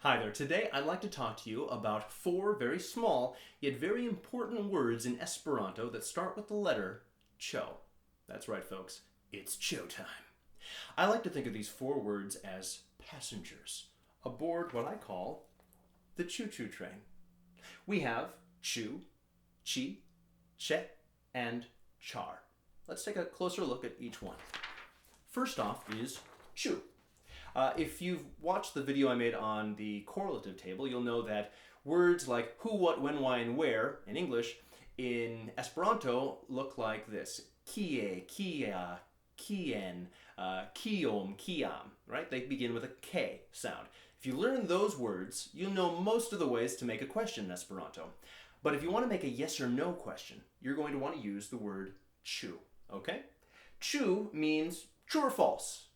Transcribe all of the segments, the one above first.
Hi there. Today I'd like to talk to you about four very small yet very important words in Esperanto that start with the letter cho. That's right, folks. It's cho time. I like to think of these four words as passengers aboard what I call the choo-choo train. We have chu, chi, che, and char. Let's take a closer look at each one. First off is chu. If you've watched the video I made on the correlative table, you'll know that words like who, what, when, why, and where in English in Esperanto look like this. Kie, kia, kien, kiom, kiam, right? They begin with a K sound. If you learn those words, you'll know most of the ways to make a question in Esperanto. But if you want to make a yes or no question, you're going to want to use the word chu, okay? Chu means true or false,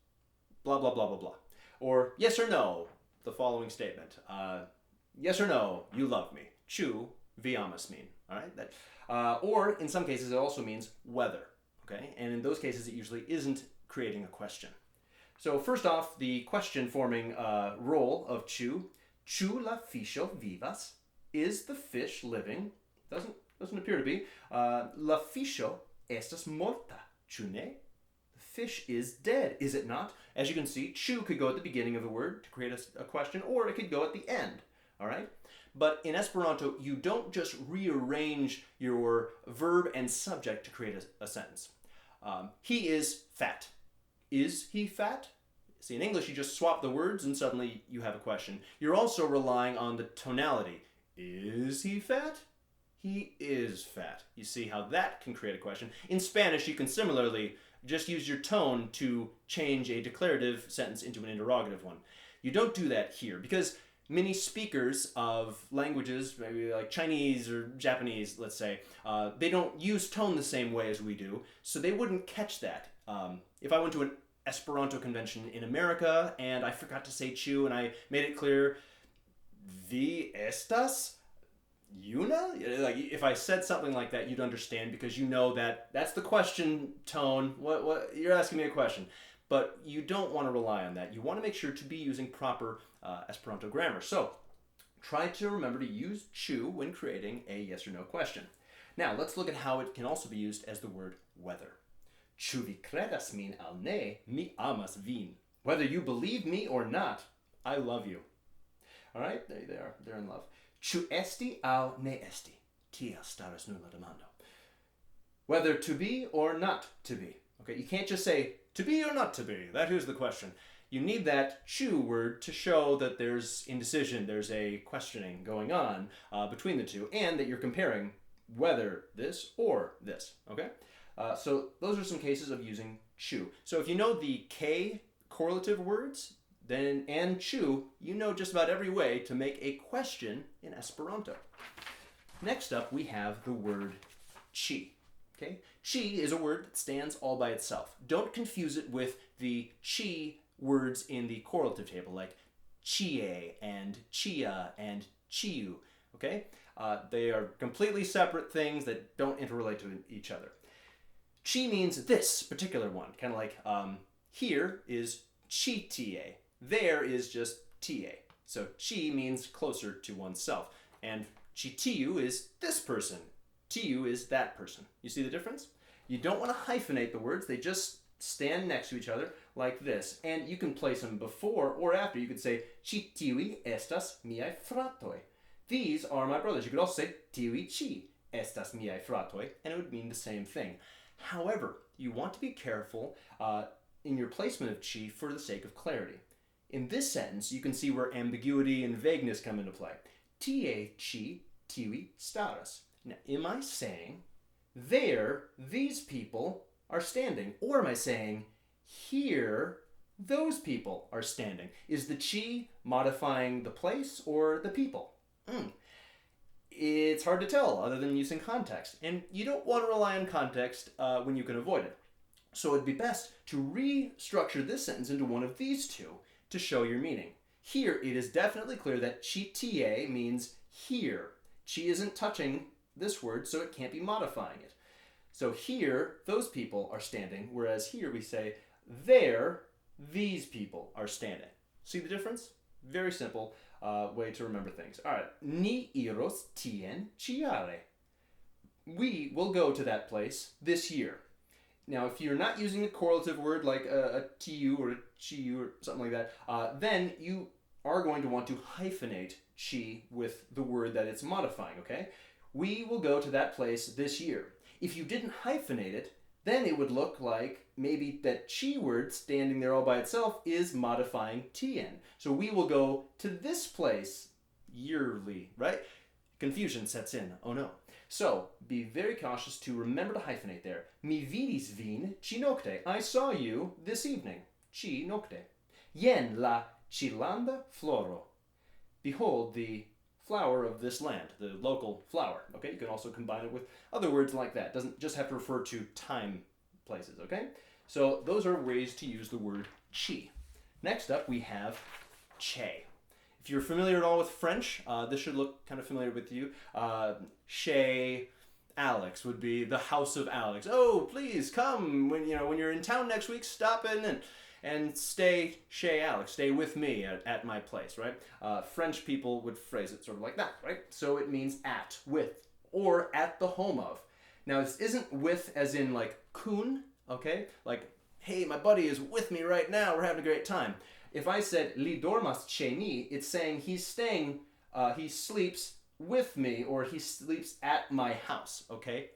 blah, blah, blah, blah, blah. Or yes or no, the following statement. Yes or no, you love me. Chu, vi amas min. All right? Or in some cases, it also means whether. Okay? And in those cases, it usually isn't creating a question. So first off, the question forming role of chu. Chu la fisho vivas? Is the fish living? Doesn't appear to be. La fisho estas morta. Chu ne? Fish is dead, is it not? As you can see, chu could go at the beginning of the word to create a question, or it could go at the end, all right? But in Esperanto, you don't just rearrange your verb and subject to create a sentence. He is fat. Is he fat? See, in English, you just swap the words and suddenly you have a question. You're also relying on the tonality. Is he fat? He is fat. You see how that can create a question. In Spanish, you can similarly just use your tone to change a declarative sentence into an interrogative one. You don't do that here because many speakers of languages, maybe like Chinese or Japanese, let's say, they don't use tone the same way as we do, so they wouldn't catch that. If I went to an Esperanto convention in America and I forgot to say chu and I made it clear, vi estas? Yuna? Like if I said something like that, you'd understand because you know that that's the question tone. What you're asking me a question, but you don't want to rely on that. You want to make sure to be using proper Esperanto grammar. So try to remember to use chu when creating a yes or no question. Now let's look at how it can also be used as the word whether. Chu vi kredas min al ne, mi amas vin. Whether you believe me or not, I love you. All right, there they are. They're in love. Chu esti au ne esti? Tiel staras nulla demando. Whether to be or not to be. Okay, you can't just say to be or not to be. That is the question. You need that chu word to show that there's indecision, there's a questioning going on between the two, and that you're comparing whether this or this. Okay, so those are some cases of using chu. So if you know the K correlative words, then and chu, you know just about every way to make a question in Esperanto. Next up, we have the word chi. Okay? Chi is a word that stands all by itself. Don't confuse it with the chi words in the correlative table, like chie and chia and chiu. Okay? They are completely separate things that don't interrelate to each other. Chi means this particular one, kind of like here is chi tie. There is just ta. So chi means closer to oneself. And chi tiu is this person. Tiu is that person. You see the difference? You don't want to hyphenate the words. They just stand next to each other like this. And you can place them before or after. You could say, chi tiui estas miai fratoi. These are my brothers. You could also say, tiui chi estas miai fratoi. And it would mean the same thing. However, you want to be careful in your placement of chi for the sake of clarity. In this sentence, you can see where ambiguity and vagueness come into play. Tie chi tiui staras. Now, am I saying there, these people are standing? Or am I saying here, those people are standing? Is the chi modifying the place or the people? It's hard to tell other than using context. And you don't want to rely on context when you can avoid it. So it'd be best to restructure this sentence into one of these two to show your meaning. Here, it is definitely clear that chi tie means here. Chi isn't touching this word, so it can't be modifying it. So here, those people are standing, whereas here we say, there, these people are standing. See the difference? Very simple. way to remember things. All right. Ni iros tien ciare. We will go to that place this year. Now, if you're not using a correlative word like a tiu or a chiu or something like that, then you are going to want to hyphenate chi with the word that it's modifying, okay? We will go to that place this year. If you didn't hyphenate it, then it would look like maybe that chi word standing there all by itself is modifying tien. So we will go to this place yearly, right? Confusion sets in. Oh no. So, be very cautious to remember to hyphenate there. Mi vidis vin ci nocte. I saw you this evening. Ci nocte. Jen la cilanda floro. Behold the flower of this land, the local flower. Okay, you can also combine it with other words like that. Doesn't just have to refer to time places, okay? So, those are ways to use the word ci. Next up, we have che. If you're familiar at all with French, this should look kind of familiar with you. Chez Alex would be the house of Alex. Oh, please come when you're in town next week. Stop in and stay chez Alex. Stay with me at my place, right? French people would phrase it sort of like that, right? So it means at, with, or at the home of. Now this isn't with as in like kun, okay? Like, hey, my buddy is with me right now. We're having a great time. If I said li dormas chez mi, it's saying he's staying, he sleeps with me, or he sleeps at my house, okay?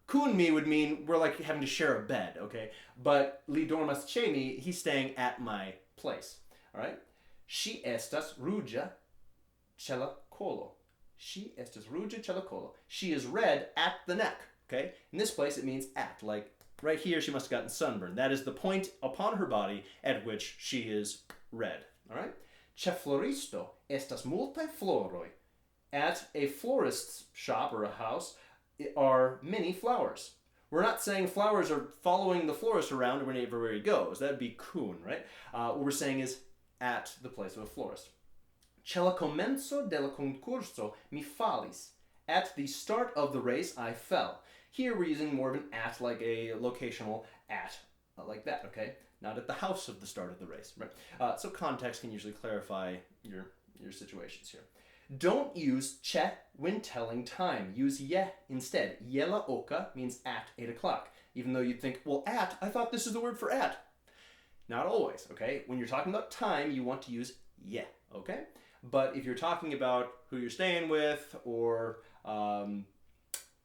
Kun mi would mean we're like having to share a bed, okay? But li dormas chez mi, he's staying at my place, all right? She estas ruĝa ĉe la kolo. She estas ruĝa ĉe la kolo. She is red at the neck, okay? In this place, it means at, like right here, she must have gotten sunburned. That is the point upon her body at which she is red. All right? Ĉe floristo estas multaj floroj. At a florist's shop or a house are many flowers. We're not saying flowers are following the florist around wherever he goes. That would be kun, right? What we're saying is at the place of a florist. Ĉe la komenco de la concurso mi falis. At the start of the race, I fell. Here we're using more of an at, like a locational at, like that, okay? Not at the house of the start of the race, right? So context can usually clarify your situations here. Don't use ĉe when telling time. Use je instead. Je la oka means at 8 o'clock. Even though you'd think, well, at, I thought this is the word for at. Not always, okay? When you're talking about time, you want to use je, okay? But if you're talking about who you're staying with or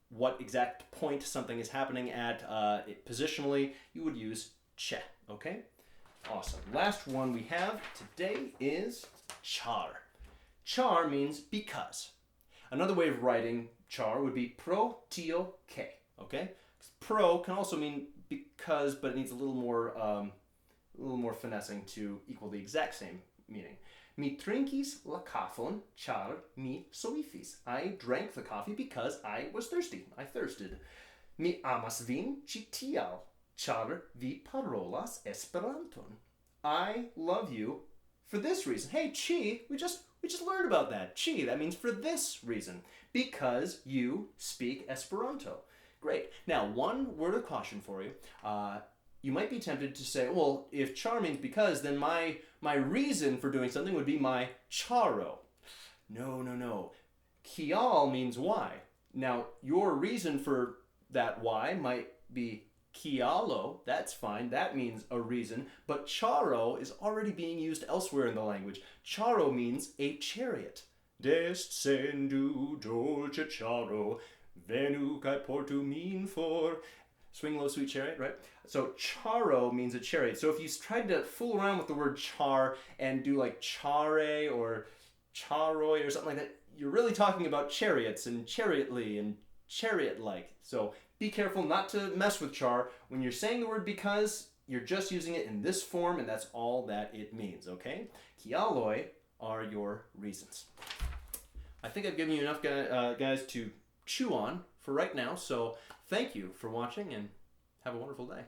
what exact point something is happening at positionally, you would use ĉe, okay? Awesome. Last one we have today is char. Char means because. Another way of writing char would be pro tio ke, okay? Pro can also mean because, but it needs a little more finessing to equal the exact same meaning. Mi trinkis la kafon char mi soifis. I drank the coffee because I was thirsty. I thirsted. Mi amas vin ĉi tial, char vi parolas Esperanton. I love you for this reason. Hey, chi, we just learned about that. Chi, that means for this reason. Because you speak Esperanto. Great. Now, one word of caution for you. You might be tempted to say, well, if char means because, then my reason for doing something would be my charo. No. Kial means why. Now, your reason for that why might be kialo. That's fine. That means a reason. But charo is already being used elsewhere in the language. Charo means a chariot. Descendu dolce charo, venu kai portu min for... Swing low, sweet chariot, right? So charo means a chariot. So if you tried to fool around with the word char and do like chare or charoi or something like that, you're really talking about chariots and chariotly and chariot-like. So be careful not to mess with char. When you're saying the word because, you're just using it in this form and that's all that it means, okay? Kialoi are your reasons. I think I've given you enough guys to chew on for right now, so thank you for watching and have a wonderful day.